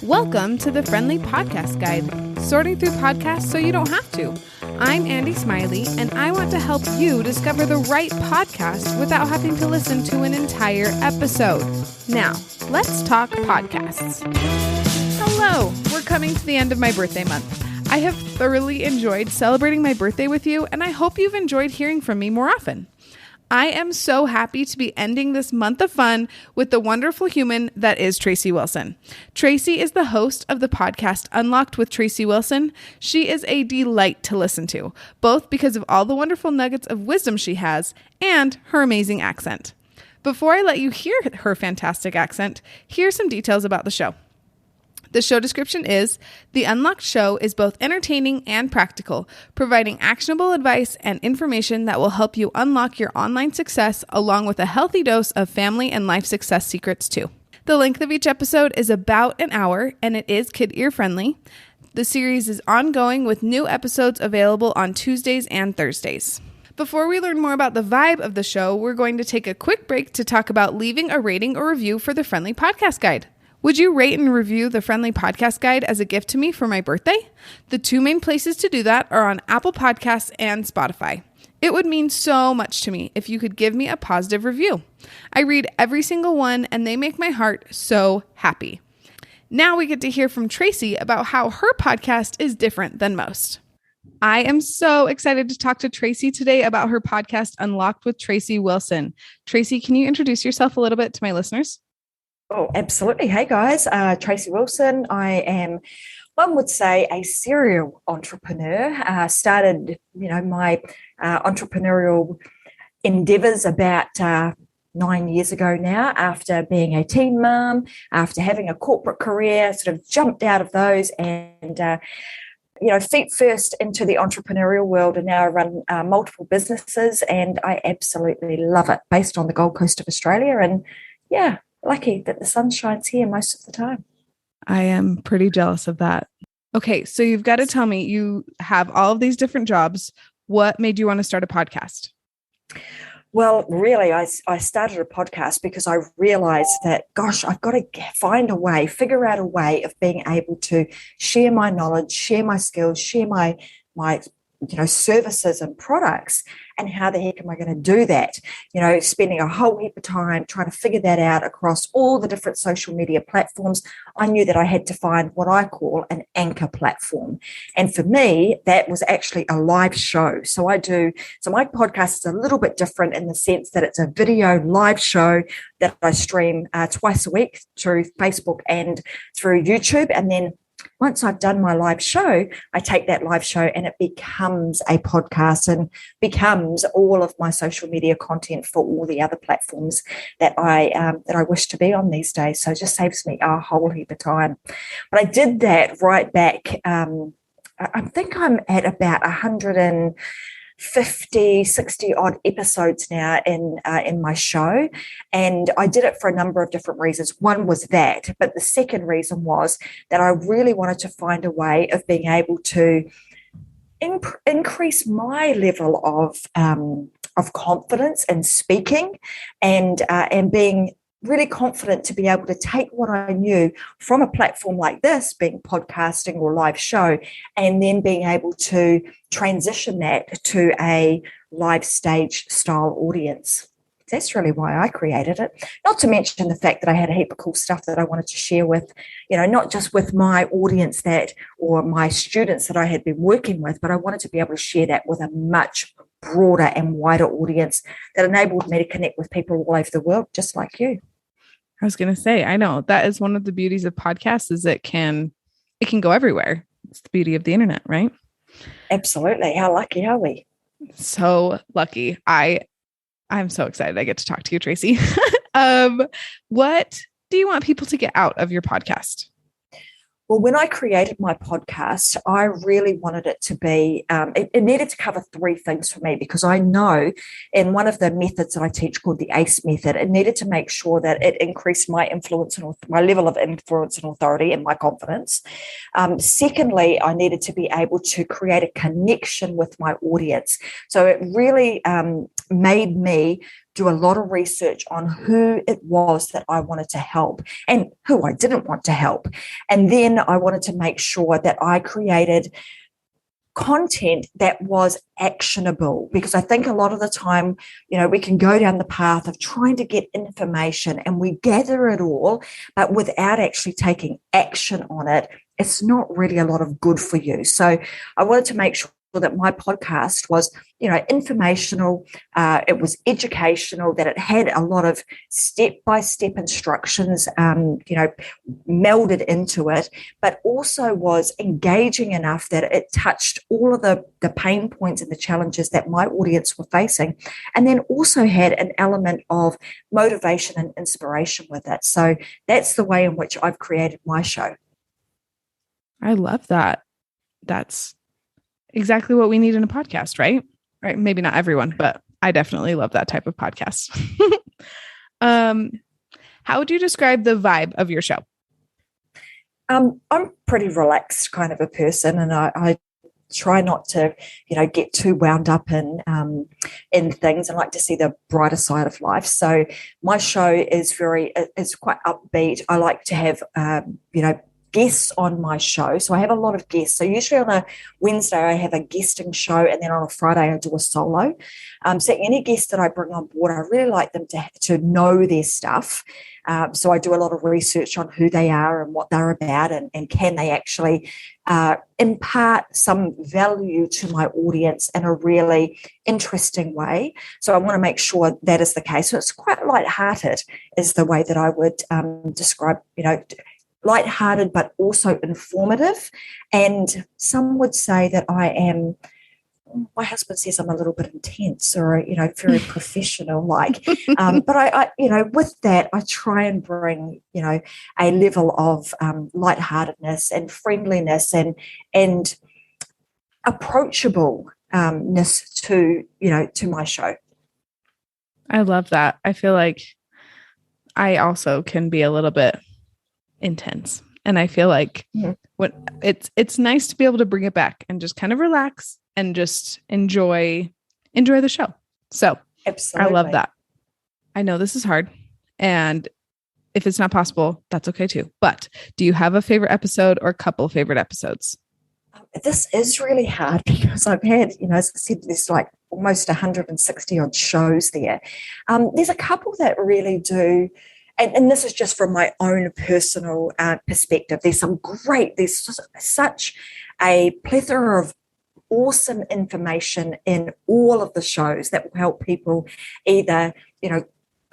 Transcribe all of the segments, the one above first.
Welcome to the Friendly Podcast Guide, sorting through podcasts so you don't have to. I'm Andy Smiley, and I want to help you discover the right podcast without having to listen to an entire episode. Now, let's talk podcasts. Hello, we're coming to the end of my birthday month. I have thoroughly enjoyed celebrating my birthday with you, and I hope you've enjoyed hearing from me more often. I am so happy to be ending this month of fun with the wonderful human that is Tracy Wilson. Tracy is the host of the podcast Unlocked with Tracy Wilson. She is a delight to listen to, both because of all the wonderful nuggets of wisdom she has and her amazing accent. Before I let you hear her fantastic accent, here's some details about the show. The show description is, The Unlocked Show is both entertaining and practical, providing actionable advice and information that will help you unlock your online success, along with a healthy dose of family and life success secrets too. The length of each episode is about an hour, and it is kid ear friendly. The series is ongoing with new episodes available on Tuesdays and Thursdays. Before we learn more about the vibe of the show, we're going to take a quick break to talk about leaving a rating or review for the Friendly Podcast Guide. Would you rate and review the Friendly Podcast Guide as a gift to me for my birthday? The two main places to do that are on Apple Podcasts and Spotify. It would mean so much to me if you could give me a positive review. I read every single one, and they make my heart so happy. Now we get to hear from Tracy about how her podcast is different than most. I am so excited to talk to Tracy today about her podcast, Unlocked with Tracy Wilson. Tracy, can you introduce yourself a little bit to my listeners? Oh, absolutely. Hey, guys. Tracy Wilson. I am, one would say, a serial entrepreneur. Started, my entrepreneurial endeavors about 9 years ago now, after being a teen mom, after having a corporate career, sort of jumped out of those and feet first into the entrepreneurial world, and now I run multiple businesses, and I absolutely love it, based on the Gold Coast of Australia. And yeah, lucky that the sun shines here most of the time. I am pretty jealous of that. Okay, so you've got to tell me, you have all of these different jobs. What made you want to start a podcast? Well, really, I started a podcast because I realized that, gosh, I've got to figure out a way of being able to share my knowledge, share my skills, share my services and products. And how the heck am I going to do that? Spending a whole heap of time trying to figure that out across all the different social media platforms. I knew that I had to find what I call an anchor platform. And for me, that was actually a live show. So my podcast is a little bit different in the sense that it's a video live show that I stream twice a week through Facebook and through YouTube. And then once I've done my live show, I take that live show and it becomes a podcast and becomes all of my social media content for all the other platforms that I wish to be on these days. So it just saves me a whole heap of time. But I did that right back. I think I'm at about 150, 60 odd episodes now in my show. And I did it for a number of different reasons. One was that, but the second reason was that I really wanted to find a way of being able to increase my level of confidence in speaking and being really confident to be able to take what I knew from a platform like this, being podcasting or live show, and then being able to transition that to a live stage style audience. That's really why I created it. Not to mention the fact that I had a heap of cool stuff that I wanted to share with, not just with my audience or my students that I had been working with, but I wanted to be able to share that with a much broader and wider audience that enabled me to connect with people all over the world, just like you. I was going to say, I know that is one of the beauties of podcasts, is it can go everywhere. It's the beauty of the internet, right? Absolutely. How lucky are we? So lucky. I'm so excited I get to talk to you, Tracy. What do you want people to get out of your podcast? Well, when I created my podcast, I really wanted it to be, it needed to cover three things for me, because I know in one of the methods that I teach called the ACE method, it needed to make sure that it increased my influence and my level of influence and authority and my confidence. Secondly, I needed to be able to create a connection with my audience. So it really made me do a lot of research on who it was that I wanted to help and who I didn't want to help. And then I wanted to make sure that I created content that was actionable, because I think a lot of the time, we can go down the path of trying to get information and we gather it all, but without actually taking action on it, it's not really a lot of good for you. So I wanted to make sure that my podcast was, informational, it was educational, that it had a lot of step-by-step instructions, melded into it, but also was engaging enough that it touched all of the pain points and the challenges that my audience were facing, and then also had an element of motivation and inspiration with it. So that's the way in which I've created my show. I love that. That's exactly what we need in a podcast, right? Right. Maybe not everyone, but I definitely love that type of podcast. How would you describe the vibe of your show? I'm pretty relaxed kind of a person, and I try not to, get too wound up in things. I like to see the brighter side of life. So my show is quite upbeat. I like to have, guests on my show. So I have a lot of guests. So usually on a Wednesday, I have a guesting show, and then on a Friday, I do a solo. So any guests that I bring on board, I really like them to know their stuff. So I do a lot of research on who they are and what they're about, and can they actually impart some value to my audience in a really interesting way. So I want to make sure that is the case. So it's quite lighthearted is the way that I would describe, lighthearted, but also informative. And some would say that my husband says I'm a little bit intense, or, very professional like. But I, with that, I try and bring, a level of lightheartedness and friendliness and approachableness to my show. I love that. I feel like I also can be a little bit intense, and I feel like when it's nice to be able to bring it back and just kind of relax and just enjoy the show. So absolutely. I love that. I know this is hard, and if it's not possible, that's okay too. But do you have a favorite episode or a couple of favorite episodes? This is really hard because I've had, as I said, there's like almost 160 odd shows there. There's a couple that really do. And this is just from my own personal perspective. There's such a plethora of awesome information in all of the shows that will help people either,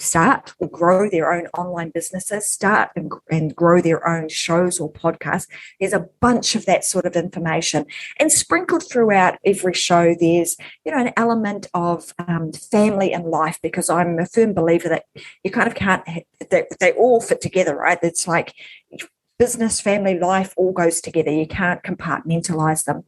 start or grow their own online businesses, start and grow their own shows or podcasts. There's a bunch of that sort of information. And sprinkled throughout every show, there's, an element of family and life, because I'm a firm believer that you kind of can't, they all fit together, right? It's like business, family, life all goes together. You can't compartmentalize them.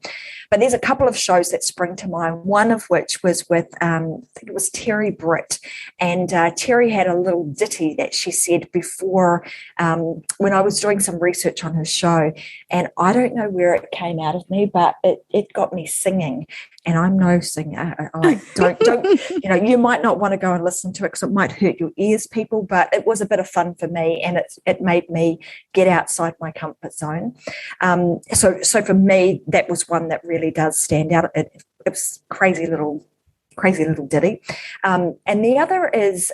But there's a couple of shows that spring to mind, one of which was with, I think it was Terry Britt. And Terry had a little ditty that she said before when I was doing some research on her show. And I don't know where it came out of me, but it got me singing. And I'm no singer. Don't, you might not want to go and listen to it because it might hurt your ears, people, but it was a bit of fun for me, and it made me get outside my comfort zone. So for me, that was one that really does stand out. It was crazy little ditty. And the other is,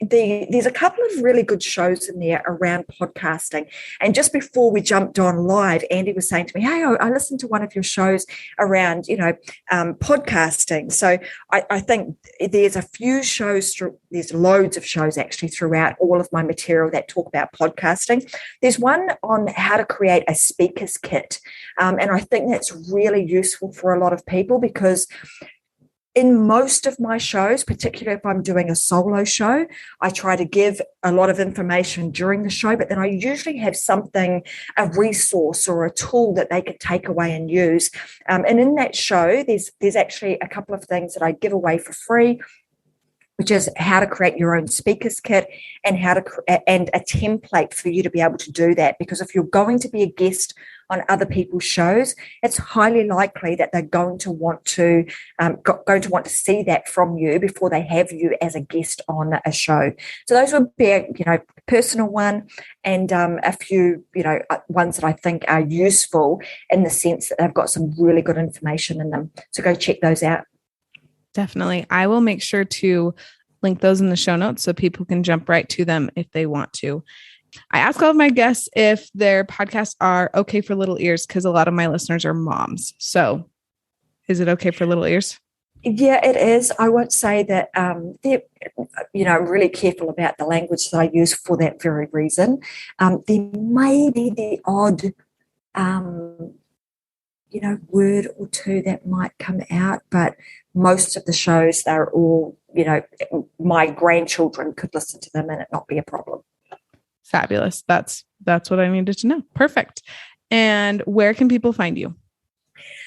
there's a couple of really good shows in there around podcasting. And just before we jumped on live, Andy was saying to me, hey, I listened to one of your shows around, podcasting. So I think there's a few shows, there's loads of shows actually throughout all of my material that talk about podcasting. There's one on how to create a speaker's kit. And I think that's really useful for a lot of people, because in most of my shows, particularly if I'm doing a solo show, I try to give a lot of information during the show, but then I usually have something, a resource or a tool that they could take away and use. And in that show, there's actually a couple of things that I give away for free. which is how to create your own speakers kit and and a template for you to be able to do that. Because if you're going to be a guest on other people's shows, it's highly likely that they're going to want to see that from you before they have you as a guest on a show. So those would be a personal one, and a few ones that I think are useful in the sense that they've got some really good information in them. So go check those out. Definitely. I will make sure to link those in the show notes so people can jump right to them if they want to. I ask all of my guests if their podcasts are okay for little ears, because a lot of my listeners are moms. So is it okay for little ears? Yeah, it is. I won't say that they're, really careful about the language that I use for that very reason. There may be the odd word or two that might come out, but most of the shows, they're all, my grandchildren could listen to them and it not be a problem. Fabulous. That's what I needed to know. Perfect. And where can people find you?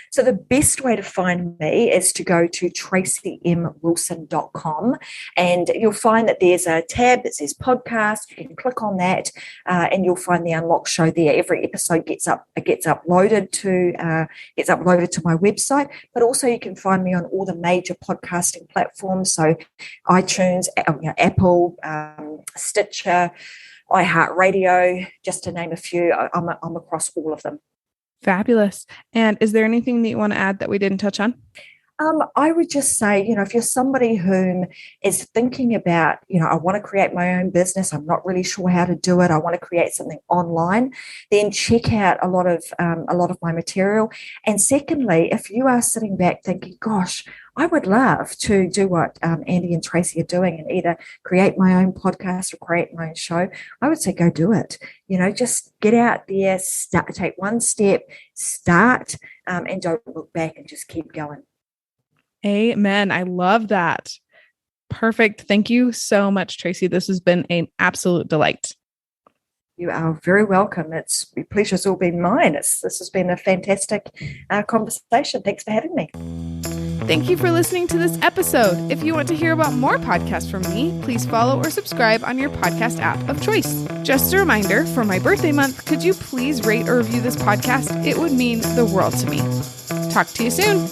So the best way to find me is to go to tracymwilson.com, and you'll find that there's a tab that says podcast. You can click on that and you'll find the Unlock show there. Every episode gets uploaded to my website, but also you can find me on all the major podcasting platforms. So iTunes, Apple, Stitcher, iHeartRadio, just to name a few. I'm across all of them. Fabulous. And is there anything that you want to add that we didn't touch on? I would just say, if you're somebody who is thinking about, I want to create my own business, I'm not really sure how to do it, I want to create something online, then check out a lot of my material. And secondly, if you are sitting back thinking, gosh, I would love to do what Andy and Tracy are doing and either create my own podcast or create my own show, I would say go do it. Just get out there, take one step, start, and don't look back and just keep going. Amen. I love that. Perfect. Thank you so much, Tracy. This has been an absolute delight. You are very welcome. The pleasure's all been mine. This has been a fantastic conversation. Thanks for having me. Thank you for listening to this episode. If you want to hear about more podcasts from me, please follow or subscribe on your podcast app of choice. Just a reminder, for my birthday month, could you please rate or review this podcast? It would mean the world to me. Talk to you soon.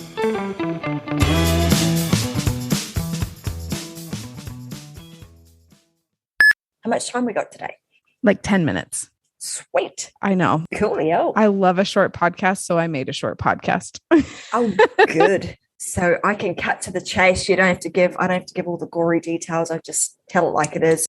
How much time we got today? Like 10 minutes. Sweet. I know. Coolio. I love a short podcast, so I made a short podcast. Oh, good. So I can cut to the chase. I don't have to give all the gory details. I just tell it like it is.